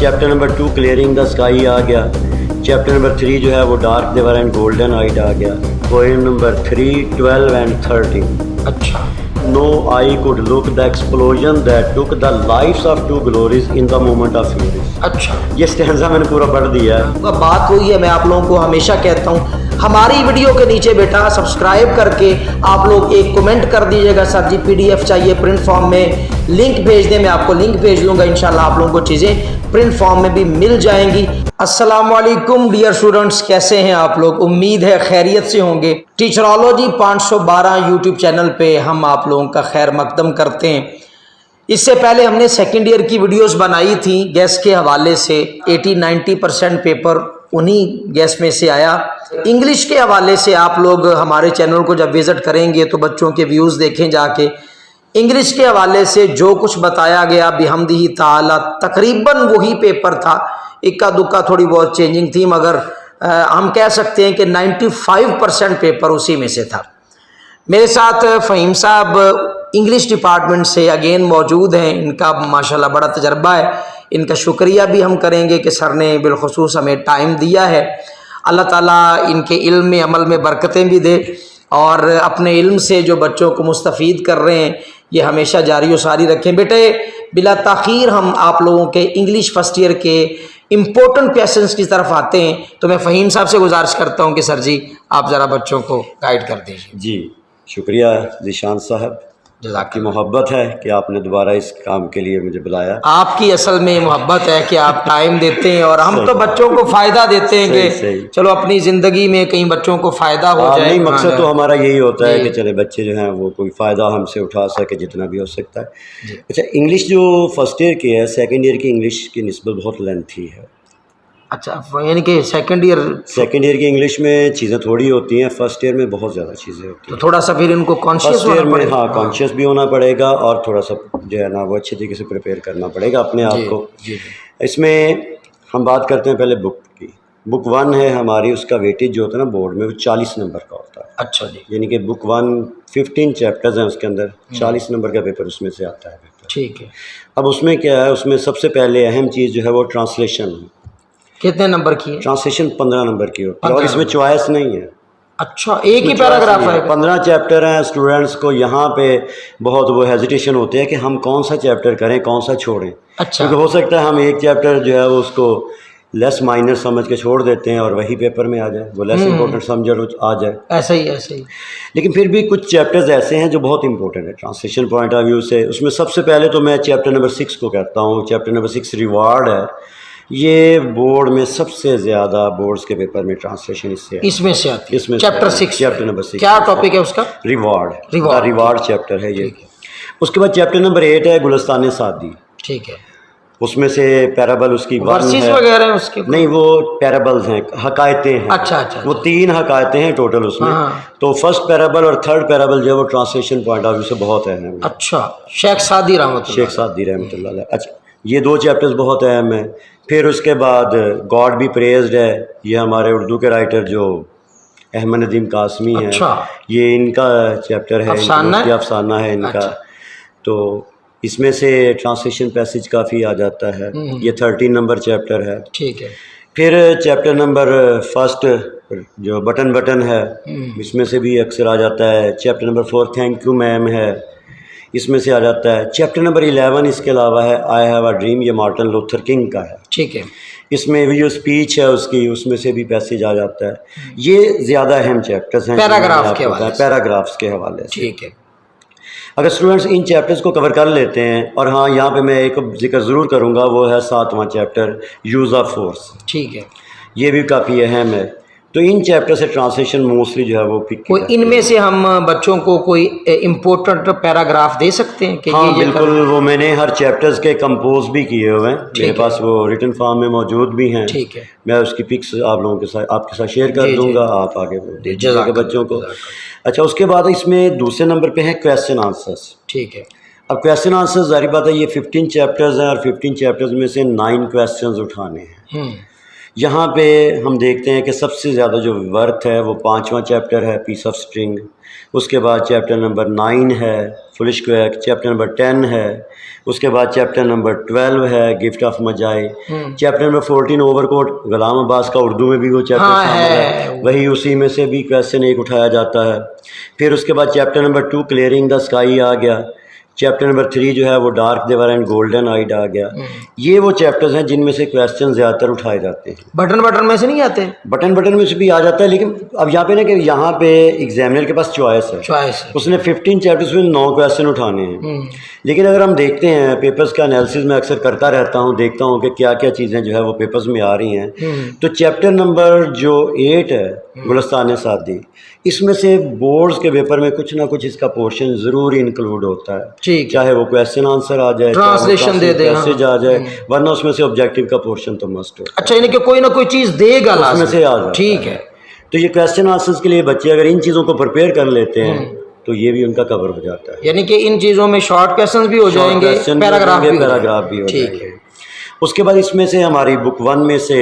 Chapter number 2 clearing the sky آ گیا. Chapter number 3 جو ہے وہ dark diver and golden eyed آ گیا. Poem number 3 12 and 13. اچھا. No eye could look the explosion that took the lives of two glories in the moment of fury. اچھا. یہ اسٹینزا میں نے پورا پڑھ دیا ہے. بات ہوئی ہے، میں آپ لوگوں کو ہمیشہ کہتا ہوں ہماری ویڈیو کے نیچے بیٹا سبسکرائب کر کے آپ لوگ ایک کمنٹ کر دیجیے گا سر جی پی ڈی ایف چاہیے پرنٹ فارم میں، لنک بھیج دیں، میں آپ کو لنک بھیج دوں گا، انشاءاللہ آپ لوگوں کو چیزیں پرنٹ فارم میں بھی مل جائیں گی. السلام علیکم ڈیئر اسٹوڈنٹس، کیسے ہیں آپ لوگ؟ امید ہے خیریت سے ہوں گے. ٹیچرالوجی 512 یوٹیوب چینل پہ ہم آپ لوگوں کا خیر مقدم کرتے ہیں. اس سے پہلے ہم نے سیکنڈ ایئر کی ویڈیوز بنائی تھیں گیس کے حوالے سے، 80-90% پیپر انہی گیس میں سے آیا. انگلش کے حوالے سے آپ لوگ ہمارے چینل کو جب وزٹ کریں گے تو بچوں کے ویوز دیکھیں جا کے. انگلش کے حوالے سے جو کچھ بتایا گیا بحمدہ تعالی تقریباً وہی پیپر تھا، اکا دکا تھوڑی بہت چینجنگ تھی، مگر ہم کہہ سکتے ہیں کہ 95% پیپر اسی میں سے تھا. میرے ساتھ فہیم صاحب انگلش ڈپارٹمنٹ سے اگین موجود ہیں، ان کا ماشاءاللہ بڑا تجربہ ہے، ان کا شکریہ بھی ہم کریں گے کہ سر نے بالخصوص ہمیں ٹائم دیا ہے. اللہ تعالیٰ ان کے علم میں عمل میں برکتیں بھی دے، اور اپنے علم سے جو بچوں کو مستفید کر رہے ہیں یہ ہمیشہ جاری و ساری رکھیں. بیٹے بلا تاخیر ہم آپ لوگوں کے انگلش فرسٹ ایئر کے امپورٹنٹ کویسچنس کی طرف آتے ہیں، تو میں فہیم صاحب سے گزارش کرتا ہوں کہ سر جی آپ ذرا بچوں کو گائیڈ کر دیجیے. جی شکریہ ذیشان صاحب، آپ کی محبت ہے کہ آپ نے دوبارہ اس کام کے لیے مجھے بلایا. آپ کی اصل میں محبت ہے کہ آپ ٹائم دیتے ہیں، اور ہم تو بچوں کو فائدہ دیتے ہیں کہ چلو اپنی زندگی میں کہیں بچوں کو فائدہ ہو جائے. نہیں، مقصد تو ہمارا یہی ہوتا ہے کہ چلے بچے جو ہیں وہ کوئی فائدہ ہم سے اٹھا سکے جتنا بھی ہو سکتا ہے. اچھا، انگلش جو فرسٹ ایئر کی ہے، سیکنڈ ایئر کی انگلش کی نسبت بہت لینتھی ہے. اچھا، یعنی کہ سیکنڈ ایئر کی انگلش میں چیزیں تھوڑی ہوتی ہیں، فرسٹ ایئر میں بہت زیادہ چیزیں ہوتی ہیں. تو تھوڑا سا پھر ان کو کانشیس ہونا پڑے گا. ہاں، کانشیس بھی ہونا پڑے گا، اور تھوڑا سا جو ہے نا وہ اچھے طریقے سے پریپیئر کرنا پڑے گا اپنے آپ کو. اس میں ہم بات کرتے ہیں پہلے بک کی. بک 1 ہے ہماری، اس کا ویٹیج جو ہوتا ہے نا بورڈ میں وہ 40 نمبر کا ہوتا ہے. اچھا جی. یعنی کہ بک 1 15 چیپٹرز ہیں، اس کے اندر 40 نمبر کا پیپر اس میں سے آتا ہے. ٹھیک ہے. اب اس میں کیا ہے، اس میں سب سے پہلے اہم چیز جو ہے وہ ٹرانسلیشن ہے. کتنے نمبر کی ہے؟ ٹرانسلیشن 15 نمبر کی ہوتی ہے، اور اس میں چوائس نہیں ہے. اچھا، ایک ہی پیراگراف ہے. 15 چیپٹر ہیں. اسٹوڈنٹس کو یہاں پہ بہت وہ ہیزیٹیشن ہوتے ہیں کہ ہم کون سا چیپٹر کریں، کون سا چھوڑیں. اچھا. کیونکہ ہو سکتا ہے ہم ایک چیپٹر جو ہے وہ اس کو لیس مائنر سمجھ کے چھوڑ دیتے ہیں اور وہی پیپر میں آ جائے، وہ لیس امپورٹنٹ سمجھ آ جائے. ایسا ہی. لیکن پھر بھی کچھ چیپٹرز ایسے ہیں جو بہت امپورٹنٹ ہے ٹرانسلیشن پوائنٹ آف ویو سے. اس میں سب سے پہلے تو میں چیپٹر نمبر 6 کو کہتا ہوں. چیپٹر نمبر 6 ریوارڈ ہے. یہ بورڈ میں سب سے زیادہ بورڈز کے پیپر میں ٹرانسلیشن اس میں سے آتی ہے. اس میں چیپٹر 6 چیپٹر نمبر 6 کیا ٹاپک ہے اس کا؟ ریوارڈ چیپٹر ہے یہ. اس کے بعد چیپٹر نمبر 8 ہے گلستان سعدی. ٹھیک ہے. اس میں سے پیرابل اس کی ورسز وغیرہ ہیں اس کے؟ نہیں، وہ پیرابلز ہیں، حکایتیں ہیں. اچھا. وہ 3 حکایتیں ہیں ٹوٹل اس میں. تو فرسٹ پیرابل اور تھرڈ پیرابل جو ہے وہ ٹرانسلیشن پوائنٹ آف ویو سے بہت اہم ہے. اچھا، شیخ سعدی رحمۃ اللہ علیہ. اچھا، یہ 2 چیپٹرز بہت اہم ہیں. پھر اس کے بعد گاڈ بی پریزڈ ہے. یہ ہمارے اردو کے رائٹر جو احمد ندیم قاسمی ہیں، یہ ان کا چیپٹر ہے، افسانہ ہے ان کا. تو اس میں سے ٹرانسلیشن پیسج کافی آ جاتا ہے. یہ 13 نمبر چیپٹر ہے. ٹھیک ہے. پھر چیپٹر نمبر 1 جو بٹن ہے، اس میں سے بھی اکثر آ جاتا ہے. Chapter number 4 thank you ma'am ہے، اس میں سے آ جاتا ہے. چیپٹر نمبر 11 اس کے علاوہ ہے آئی ہیو اے ڈریم، یہ مارٹن لوتھر کنگ کا ہے. ٹھیک ہے. اس میں بھی جو اسپیچ ہے اس کی، اس میں سے بھی پیسج آ جاتا ہے. یہ زیادہ اہم چیپٹرز ہیں پیراگرافس کے حوالے سے. ٹھیک ہے. اگر اسٹوڈنٹس ان چیپٹرز کو کور کر لیتے ہیں، اور ہاں یہاں پہ میں ایک ذکر ضرور کروں گا، وہ ہے 7واں چیپٹر یوز آف فورس. ٹھیک ہے. یہ بھی کافی اہم ہے. تو ان چیپٹر سے ٹرانسلیشن موسٹلی جو ہے وہ کوئی ان میں سے ہم بچوں کو کوئی امپورٹنٹ پیراگراف دے سکتے ہیں کہ ہاں بالکل. وہ میں نے ہر چیپٹرز کے کمپوز بھی کیے ہوئے ہیں، میرے پاس وہ ریٹن فارم میں موجود بھی ہیں. ٹھیک ہے. میں اس کی پکس آپ لوگوں کے ساتھ شیئر کر دوں گا، آپ آگے دیجیے گا بچوں کو. اچھا، اس کے بعد اس میں دوسرے نمبر پہ ہے کویسچن آنسرس. ٹھیک ہے. اب کویسچن آنسر ظاہر بات ہے یہ 15 چیپٹرز ہیں، اور 15 چیپٹرز میں سے 9 کویسچنز اٹھانے ہیں. یہاں پہ ہم دیکھتے ہیں کہ سب سے زیادہ جو ورتھ ہے وہ 5واں چیپٹر ہے پیس آف اسٹرنگ. اس کے بعد چیپٹر نمبر 9 ہے فولش کویک، چیپٹر نمبر 10 ہے، اس کے بعد چیپٹر نمبر 12 ہے gift of Magi, chapter number 14 اوور کوٹ غلام عباس کا اردو میں بھی وہ چیپٹر شامل ہے، وہی اسی میں سے بھی کویسچن ایک اٹھایا جاتا ہے۔ پھر اس کے بعد chapter number 2 clearing the sky آ گیا، چیپٹر نمبر 3 جو ہے وہ dark diver and golden eyed آ گیا۔ یہ وہ چیپٹرز ہیں جن میں سے کویسچن زیادہ تر اٹھائے جاتے ہیں۔ بٹن میں سے نہیں آتے؟ بٹن میں سے بھی آ جاتا ہے، لیکن اب یہاں پہ نا کہ یہاں پہ ایگزامینر کے پاس چوائس ہے، اس نے 15 چیپٹرز میں 9 کویسچن اٹھانے ہیں۔ لیکن اگر ہم دیکھتے ہیں پیپرز کا انالیسز میں اکثر کرتا رہتا ہوں، دیکھتا ہوں کہ کیا کیا چیزیں جو ہے وہ پیپرز میں آ رہی ہیں، تو چیپٹر نمبر جو 8 ہے گلستان سعدی، اس میں سے بورڈز کے پیپر میں کچھ نہ کچھ اس کا پورشن ضرور انکلوڈ ہوتا ہے، چاہے وہ کویسچن آنسر آ جائے، ٹرانسلیشن دے دے، میسج آ جائے، ورنہ اس میں سے آبجیکٹیو کا پورشن تو مسٹ ہوتا ہے۔ اچھا، یعنی کہ کوئی نہ کوئی چیز دے گا اس میں سے آ جاتا ہے۔ ٹھیک ہے، تو یہ کویسچن آنسرز کے لیے بچے اگر ان چیزوں کو پریپیئر کر لیتے ہیں تو یہ بھی ان کا کور ہو جاتا ہے، یعنی کہ ان چیزوں میں شارٹ کویسچنز بھی ہو جائیں گے، پیراگراف بھی ہو جائیں گے۔ اس کے بعد اس میں سے ہماری بک 1 میں سے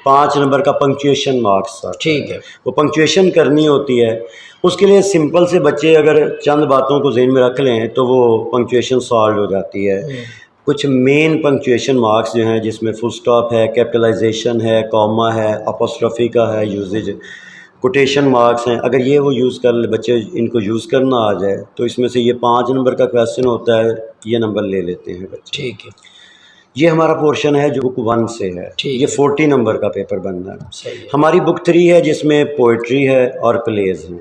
5 نمبر کا پنکچویشن مارکس، ٹھیک ہے، وہ پنکچویشن کرنی ہوتی ہے۔ اس کے لیے سمپل سے بچے اگر چند باتوں کو ذہن میں رکھ لیں تو وہ پنکچویشن سالو ہو جاتی ہے۔ کچھ مین پنکچویشن مارکس جو ہیں جس میں فل سٹاپ ہے، کیپٹلائزیشن ہے، کاما ہے، اپوسٹرافی کا ہے یوزیج، کوٹیشن مارکس ہیں، اگر یہ وہ یوز کر لے بچے، ان کو یوز کرنا آ جائے تو اس میں سے یہ 5 نمبر کا کویسچن ہوتا ہے، یہ نمبر لے لیتے ہیں بچے۔ ٹھیک ہے، یہ ہمارا پورشن ہے جو بک 1 سے ہے، یہ 40 نمبر کا پیپر بن رہا ہے۔ ہماری بک 3 ہے جس میں پوئٹری ہے اور پلیز ہیں۔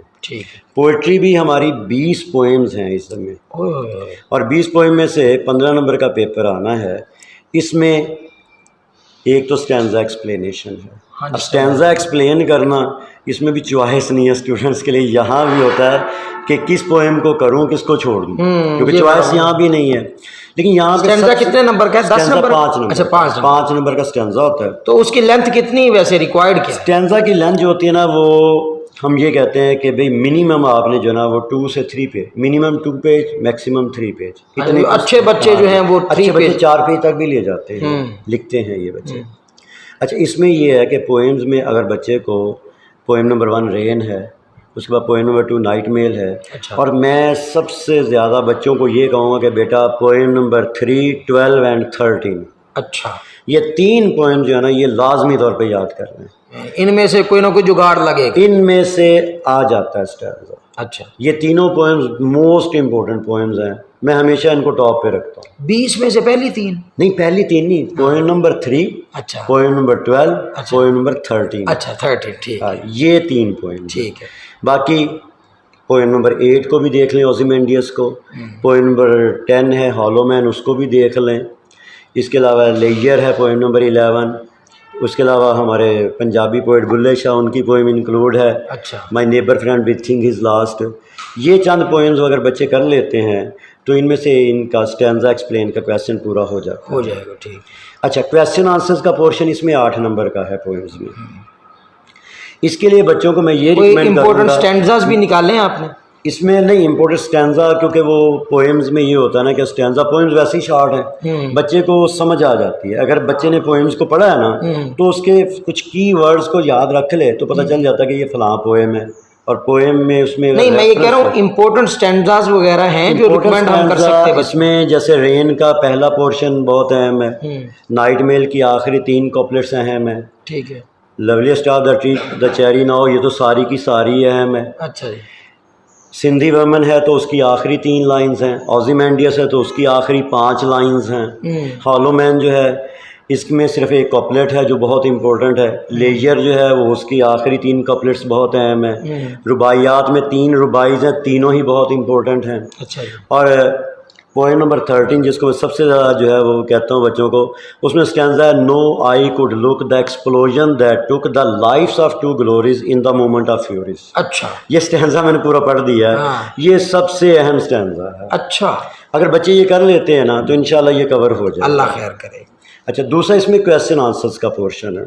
پوئٹری بھی ہماری 20 پوئمز ہیں اس میں، اور 20 پوئم میں سے 15 نمبر کا پیپر آنا ہے۔ اس میں ایک تو سٹینزا ایکسپلینیشن ہے، سٹینزا ایکسپلین کرنا اس میں بھی چوائس نہیں ہے اسٹوڈنٹس کے لیے، یہاں بھی ہوتا ہے کہ کس پوئم کو کروں کس کو چھوڑ دوں، کیونکہ چوائس یہاں بھی نہیں ہے۔ لیکن یہاں پہ سٹینزا کتنے نمبر کا ہے؟ 10 نمبر؟ 5 نمبر۔ اچھا، 5 نمبر کا سٹینزا ہوتا ہے۔ تو اس کی لینتھ کتنی ویسے ریکوائرڈ کیا ہے؟ سٹینزا کی لینتھ جو ہوتی ہے نا، وہ ہم یہ کہتے ہیں کہ بھئی منیمم آپ نے جو نا وہ 2 سے 3 page, minimum 2 page, maximum 3 page. اتنے اچھے بچے جو ہیں وہ 3 پیج، 4 پیج تک بھی لے جاتے ہیں، لکھتے ہیں یہ بچے۔ اچھا، اس میں یہ ہے کہ پوئمز میں اگر بچے کو پوئم نمبر 1 رین ہے، اس کے بعد پوئم نمبر 2 نائٹ میل ہے، اور میں سب سے زیادہ بچوں کو یہ کہوں گا کہ بیٹا پوئم نمبر 3، 12 اینڈ 13، اچھا، یہ 3 پوئم جو ہے نا یہ لازمی طور پہ یاد کر لیں۔ ان میں سے کوئی نہ کوئی جگاڑ لگے گا، ان میں سے آ جاتا ہے سٹینزا۔ اچھا، یہ تینوں پوئمز موسٹ امپورٹنٹ پوئمز ہیں، میں ہمیشہ ان کو ٹاپ پہ رکھتا ہوں۔ 20 میں سے پہلی 3 نہیں، پہلی 3 نہیں، پوئم نمبر 3، اچھا، پوئم نمبر 12، پوئم نمبر 13۔ اچھا 13، ٹھیک ہے، یہ 3 پوئم، ٹھیک ہے۔ باقی پوئم نمبر 8 کو بھی دیکھ لیں، اوزیمینڈیس کو، پوئم نمبر 10 ہے ہالو مین، اس کو بھی دیکھ لیں۔ اس کے علاوہ لیئر ہے پوئم نمبر 11، اس کے علاوہ ہمارے پنجابی پوئٹ بلے شاہ، ان کی پوئم انکلوڈ ہے، اچھا، my neighbour friend with thing is last. یہ چند پوئمز اگر بچے کر لیتے ہیں تو ان میں سے ان کا سٹینزا ایکسپلین کا کویسچن پورا ہو جائے گا، ٹھیک۔ اچھا، کویسچن آنسرز کا پورشن اس میں 8 نمبر کا ہے پوئمز میں۔ اس کے لیے بچوں کو میں یہ ریکمینڈ کروں گا، امپورٹنٹ سٹینزاز بھی نکالے آپ نے اس میں؟ نہیں، امپورٹنٹ سٹینزا، کیونکہ وہ پوئمز میں یہ ہوتا ہے نا کہ سٹینزا پوئمز ویسے ہی شارٹ ہیں، بچے کو سمجھ آ جاتی ہے۔ اگر بچے نے پوئمز کو پڑھا ہے نا تو اس کے کچھ کی ورڈز کو یاد رکھ لے تو پتہ چل جاتا ہے کہ یہ فلاں پوئم ہے، اور پوئم میں اس میں نہیں، میں یہ کہہ رہا ہوں امپورٹنٹ سٹینزاز وغیرہ ہیں جو ریکمینڈ ہم کر سکتے ہیں اس میں، جیسے رین کا پہلا پورشن بہت اہم ہے، نائٹ میل کی آخری 3 کوپلیٹس اہم ہیں، ٹھیک ہے، لولیسٹ آف دا چیری ناؤ، یہ تو ساری کی ساری اہم ہے۔ اچھا جی، سندھی ویمن ہے تو اس کی آخری 3 لائنز ہیں، اوزیمینڈیس ہے تو اس کی آخری 5 لائنز ہیں، ہالو مین جو ہے اس میں صرف ایک کوپلیٹ ہے جو بہت امپورٹنٹ ہے، لیئر جو ہے وہ اس کی آخری 3 کوپلیٹس بہت اہم ہیں، رباعیات میں 3 رباعیز ہیں، تینوں ہی بہت امپورٹنٹ ہیں۔ اچھا جی، اور پوائنٹ نمبر 13 جس کو میں سب سے زیادہ جو ہے وہ کہتا ہوں بچوں کو، اس میں سٹینزا ہے، no I could look the explosion that took the lifes of 2 glories in the moment of furies. اچھا، یہ سٹینزا میں نے پورا پڑھ دیا ہے، یہ سب سے اہم سٹینزا ہے۔ اچھا، اگر بچے یہ کر لیتے ہیں نا تو انشاءاللہ یہ کور ہو جائے، اللہ خیر کرے۔ اچھا، دوسرا اس میں کویسچن آنسرز کا پورشن ہے۔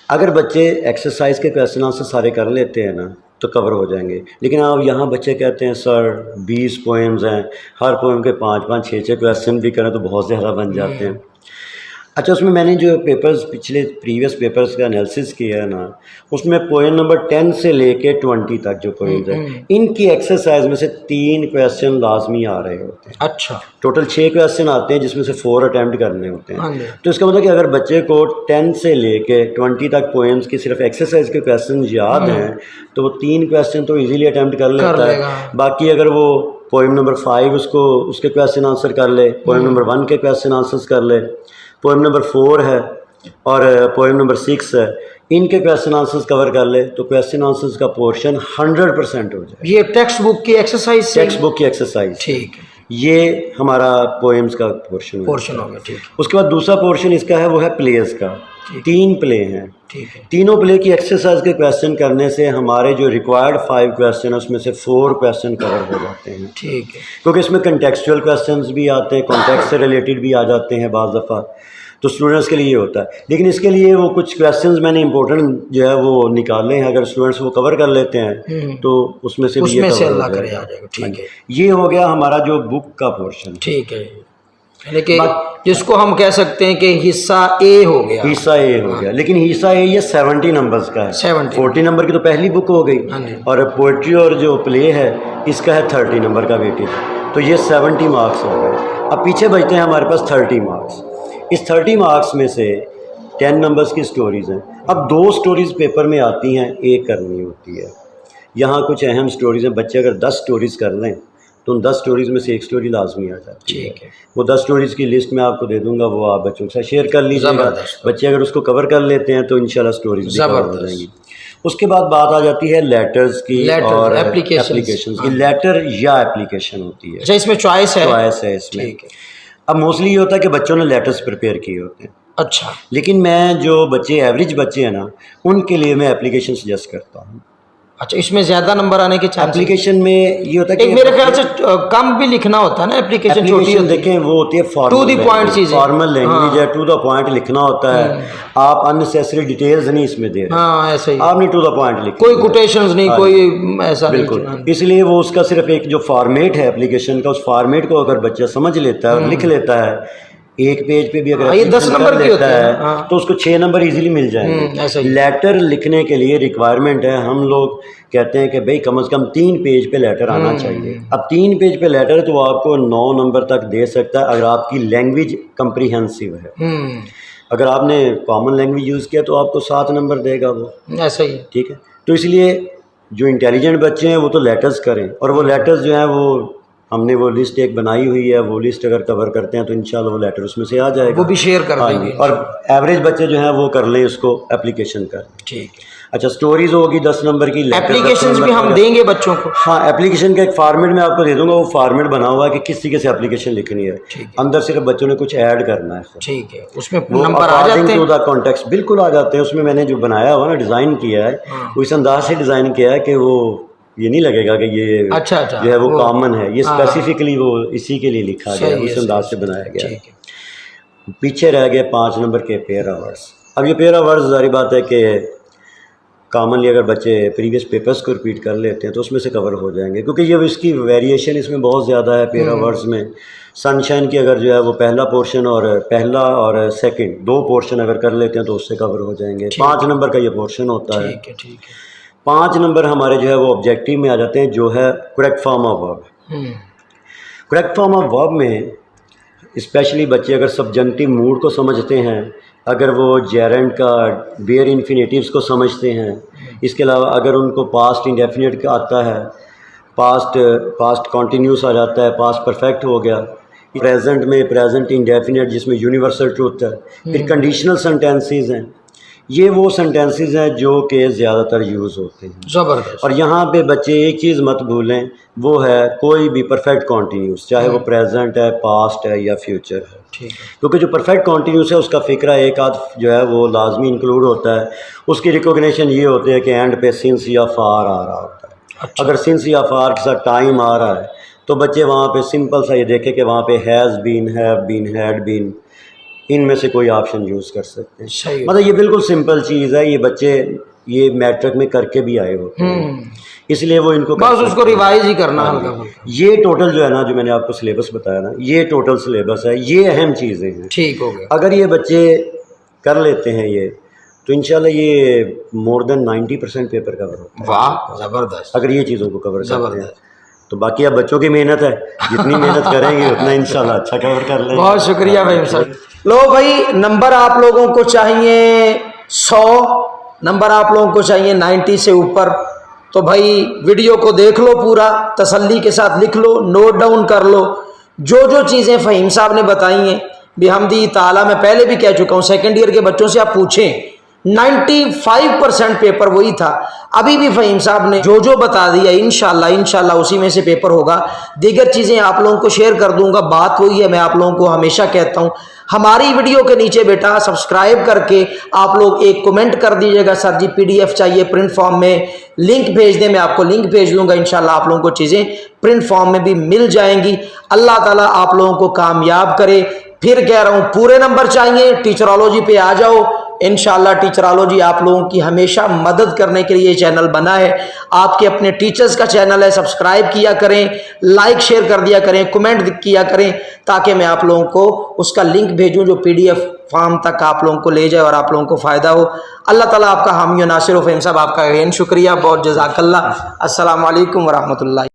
اگر بچے ایکسرسائز کے کویسچن آنسر سارے کر لیتے ہیں نا تو کور ہو جائیں گے، لیکن اب یہاں بچے کہتے ہیں سر 20 پوئمز ہیں، ہر پوئم کے 5-5 6-6 کویسچن بھی کریں تو بہت زیادہ بن جاتے ہیں۔ اچھا اس میں نے جو پیپرز پچھلے پریویس پیپرز کا انالیسس کیا ہے نا، اس میں پوئم نمبر 10 سے لے کے 20 تک جو پوئمز ہیں ان کی ایکسرسائز میں سے 3 کویسچن لازمی آ رہے ہوتے ہیں. اچھا ٹوٹل 6 کویسچن آتے ہیں جس میں سے 4 اٹیمپٹ کرنے ہوتے ہیں. تو اس کا مطلب کہ اگر بچے کو 10 سے لے کے 20 تک پوئمز کی صرف ایکسرسائز کے کویسچن یاد ہیں تو وہ 3 کویسچن تو ایزیلی اٹیمپٹ کر لیتا ہے. باقی اگر وہ پوئم نمبر 5 اس کے کویسچن آنسر کر لے، پوئم نمبر 1 کے کویسچن آنسرز کر لے، پوئم نمبر 4 ہے اور پوئم نمبر 6 ہے، ان کے کویسچن آنسرز کور کر لے تو کویسچن آنسرز کا پورشن 100% ہو جائے. یہ ٹیکسٹ بک کی ایکسرسائز، ٹیکسٹ بک کی ایکسرسائز، ٹھیک ہے، یہ ہمارا پوئمز کا پورشن ہو گیا. ٹھیک. اس کے بعد دوسرا پورشن اس کا ہے وہ ہے پلیز کا. 3 پلے ہیں. ٹھیک ہے. تینوں پلے کی ایکسرسائز کے کویسچن کرنے سے ہمارے جو ریکوائرڈ 5 کویسچن ہیں اس میں سے 4 کویسچن کور ہو جاتے ہیں. ٹھیک ہے. کیونکہ اس میں کنٹیکسچوئل کویسچنز بھی آتے ہیں، کانٹیکسٹ سے ریلیٹڈ بھی آ جاتے ہیں بعض دفعہ، تو اسٹوڈنٹس کے لیے یہ ہوتا ہے. لیکن اس کے لیے وہ کچھ کویسچنز میں نے امپورٹنٹ جو ہے وہ نکالے ہیں، اگر اسٹوڈنٹس وہ کور کر لیتے ہیں تو اس میں سے بھی یہ کور ہو جائے گا. ٹھیک ہے. یہ ہو گیا ہمارا جو بک کا پورشن. ٹھیک ہے، یعنی کہ جس کو ہم کہہ سکتے ہیں کہ حصہ اے ہو گیا. حصہ اے ہو گیا، لیکن حصہ اے یہ 70 نمبرز کا ہے. 40 نمبر کی تو پہلی بک ہو گئی، اور پوئٹری اور جو پلے ہے اس کا ہے 30 نمبر کا ویٹیج، تو یہ 70 مارکس ہو گئے. اب پیچھے بچتے ہیں ہمارے پاس 30 مارکس. اس 30 مارکس میں سے 10 نمبرز کی سٹوریز ہیں. اب 2 سٹوریز پیپر میں آتی ہیں، ایک کرنی ہوتی ہے. یہاں کچھ اہم سٹوریز ہیں. بچے اگر 10 سٹوریز کر لیں تو ان 10 سٹوریز میں سے ایک سٹوری لازمی آ جاتی ہے. وہ 10 سٹوریز کی لسٹ میں آپ کو دے دوں گا، وہ آپ بچوں کے ساتھ شیئر کر لیجیے گا. بچے اگر اس کو کور کر لیتے ہیں تو انشاءاللہ سٹوریز بھی کور ہو جائیں گی. اس کے بعد بات آ جاتی ہے لیٹرز کی اور اپلیکیشنز کی. لیٹر یا اپلیکیشن ہوتی ہے. اچھا اس میں چوائس ہے اس میں. اب موسٹلی یہ ہوتا ہے کہ بچوں نے لیٹرز پریپیئر کیے ہوتے ہیں. اچھا، لیکن میں جو بچے ایوریج بچے ہیں نا ان کے لیے میں اپلیکیشن سجیسٹ کرتا ہوں. اچھا اس میں زیادہ نمبر آنے کے چانس؟ اپلیکیشن میں یہ ہوتا ہے کہ میرے خیال سے کم بھی لکھنا ہوتا ہے نا. اپلیکیشن چھوٹی دیکھیں وہ ہوتی ہے ٹو دی پوائنٹ چیز، فارمل لینگویج ہے، ٹو دا پوائنٹ لکھنا ہوتا ہے. آپ اننیسیسری ڈیٹیلز نہیں اس میں دے رہے. ہاں ایسا ہی، آپ نے ٹو دا پوائنٹ لکھا، کوئی کوٹیشنز نہیں، کوئی ایسا نہیں. بالکل. اس لیے وہ اس کا صرف ایک جو فارمیٹ ہے اپلیکیشن کا، اس فارمیٹ کو اگر بچہ سمجھ لیتا ہے اور لکھ لیتا ہے ایک پیج پہ بھی، اگر یہ 10 نمبر کی ہوتا ہے تو اس کو 6 نمبر ایزیلی مل جائیں گے. لیٹر لکھنے کے لیے ریکوائرمنٹ ہے، ہم لوگ کہتے ہیں کہ بھئی کم از کم 3 پیج پہ لیٹر آنا چاہیے. اب 3 پیج پہ لیٹر تو وہ آپ کو 9 نمبر تک دے سکتا ہے اگر آپ کی لینگویج کمپریہنسو ہے. اگر آپ نے کامن لینگویج یوز کیا تو آپ کو 7 نمبر دے گا وہ. ایسا ہی، ٹھیک ہے. تو اس لیے جو انٹیلیجنٹ بچے ہیں وہ تو لیٹرز کریں، اور وہ لیٹرز جو ہیں وہ ہم نے وہ لسٹ ایک بنائی ہوئی ہے، وہ لسٹ اگر کور کرتے ہیں تو انشاءاللہ وہ لیٹر اس میں سے آ جائے گا. وہ بھی شیئر کر دیں گے. اور ایوریج بچے جو ہیں وہ کر لیں اس کو اپلیکیشن کر. ٹھیک ہے. اچھا سٹوریز ہوگی 10 نمبر کی. اپلیکیشنز بھی ہم دیں گے بچوں کو. ہاں ایپلیکیشن کا ایک فارمیٹ میں آپ کو دے دوں گا. وہ فارمیٹ بنا ہوا ہے کہ کس طریقے سے اپلیکیشن لکھنی ہے. اندر صرف بچوں نے کچھ ایڈ کرنا ہے. ٹھیک ہے. اس میں نمبر آ جاتے ہیں، کانٹیکسٹ بالکل آ جاتے ہیں. اس میں نے جو بنایا ہوا نا، ڈیزائن کیا ہے، وہ اس انداز سے ڈیزائن کیا ہے کہ وہ یہ نہیں لگے گا کہ یہ جو ہے وہ کامن ہے. یہ اسپیسیفکلی وہ اسی کے لیے لکھا گیا ہے، اس انداز سے بنایا گیا ہے. پیچھے رہ گئے 5 نمبر کے پیرا ورڈز. اب یہ پیرا ورڈز ظاہر بات ہے کہ کامنلی اگر بچے پریویس پیپرز کو ریپیٹ کر لیتے ہیں تو اس میں سے کور ہو جائیں گے، کیونکہ یہ اس کی ویریشن اس میں بہت زیادہ ہے پیرا ورڈز میں. سن شائن کی اگر جو ہے وہ پہلا پورشن اور سیکنڈ 2 پورشن اگر کر لیتے ہیں تو اس سے کور ہو جائیں گے. 5 نمبر کا یہ پورشن ہوتا ہے. 5 نمبر ہمارے جو ہے وہ آبجیکٹیو میں آ جاتے ہیں، جو ہے correct form of verb. Correct form of verb میں اسپیشلی بچے اگر سبجنکٹیو موڈ کو سمجھتے ہیں، اگر وہ جیرنڈ کا بیئر انفینیٹیوز کو سمجھتے ہیں، اس کے علاوہ اگر ان کو پاسٹ انڈیفینٹ کا آتا ہے، پاسٹ کنٹینیوس آ جاتا ہے، پاسٹ پرفیکٹ ہو گیا، پریزنٹ میں پریزنٹ انڈیفینٹ جس میں یونیورسل ٹروتھ ہے، پھر کنڈیشنل سینٹینسز ہیں. یہ وہ سینٹینسز ہیں جو کہ زیادہ تر یوز ہوتے ہیں. زبردست. اور یہاں پہ بچے ایک چیز مت بھولیں، وہ ہے کوئی بھی پرفیکٹ کنٹینیوس، چاہے وہ پریزنٹ ہے، پاسٹ ہے یا فیوچر ہے. کیونکہ جو پرفیکٹ کنٹینیوس ہے اس کا فکرہ ایک آدھ جو ہے وہ لازمی انکلوڈ ہوتا ہے. اس کی ریکوگنیشن یہ ہوتی ہے کہ اینڈ پہ سنس یا فار آ رہا ہوتا ہے. اگر سنس یا فار کے ساتھ ٹائم آ رہا ہے تو بچے وہاں پہ سمپل سا یہ دیکھیں کہ وہاں پہ has been, have been, had been, ان میں سے کوئی آپشن یوز کر سکتے ہیں. مطلب یہ بالکل سمپل چیز ہے. یہ بچے یہ میٹرک میں کر کے بھی آئے ہوتے ہیں. اس لیے وہ ان کو بس اس کو ریوائز ہی کرنا ہلکا پھلکا۔ یہ ٹوٹل جو ہے نا، جو میں نے آپ کو سلیبس بتایا نا، یہ ٹوٹل سلیبس ہے، یہ اہم چیزیں ہیں۔ ٹھیک ہو گیا۔ اگر یہ بچے کر لیتے ہیں یہ، تو انشاءاللہ یہ مور دین 90% پیپر کور ہوتا ہے۔ واہ زبردست، اگر یہ چیزوں کو کور کرتے ہیں زبردست۔ تو باقی اب بچوں کی محنت ہے، جتنی محنت کریں گے اتنا انشاءاللہ اچھا کور کر لیں گے۔ بہت شکریہ فہیم صاحب۔ لو بھائی، نمبر آپ لوگوں کو چاہیے 100 نمبر، آپ لوگوں کو چاہیے 90 سے اوپر۔ تو بھائی ویڈیو کو دیکھ لو پورا، تسلی کے ساتھ لکھ لو، نوٹ ڈاؤن کر لو جو جو چیزیں فہیم صاحب نے بتائی ہیں بحمدی تعالیٰ۔ میں پہلے بھی کہہ چکا ہوں، سیکنڈ ایئر کے بچوں سے آپ پوچھیں 95% پیپر وہی تھا۔ ابھی بھی فہیم صاحب نے جو جو بتا دیا انشاءاللہ اسی میں سے پیپر ہوگا۔ دیگر چیزیں آپ لوگوں کو شیئر کر دوں گا۔ بات وہی ہے، میں آپ لوگوں کو ہمیشہ کہتا ہوں، ہماری ویڈیو کے نیچے بیٹا سبسکرائب کر کے آپ لوگ ایک کمنٹ کر دیجئے گا، سر جی PDF چاہیے پرنٹ فارم میں، لنک بھیج دیں، میں آپ کو لنک بھیج دوں گا۔ انشاءاللہ آپ لوگوں کو چیزیں پرنٹ فارم میں بھی مل جائیں گی۔ اللہ تعالیٰ آپ لوگوں کو کامیاب کرے۔ پھر کہہ رہا ہوں، پورے نمبر چاہیے، ٹیچرالوجی پہ آ جاؤ۔ انشاءاللہ ٹیچرالوجی آپ لوگوں کی ہمیشہ مدد کرنے کے لیے یہ چینل بنا ہے۔ آپ کے اپنے ٹیچرز کا چینل ہے، سبسکرائب کیا کریں، لائک شیئر کر دیا کریں، کمنٹ کیا کریں، تاکہ میں آپ لوگوں کو اس کا لنک بھیجوں جو PDF فارم تک آپ لوگوں کو لے جائے اور آپ لوگوں کو فائدہ ہو۔ اللہ تعالیٰ آپ کا حامی و ناصر ہو۔ فہیم صاحب آپ کا اگین شکریہ، بہت جزاک اللہ۔ السلام علیکم ورحمۃ اللہ۔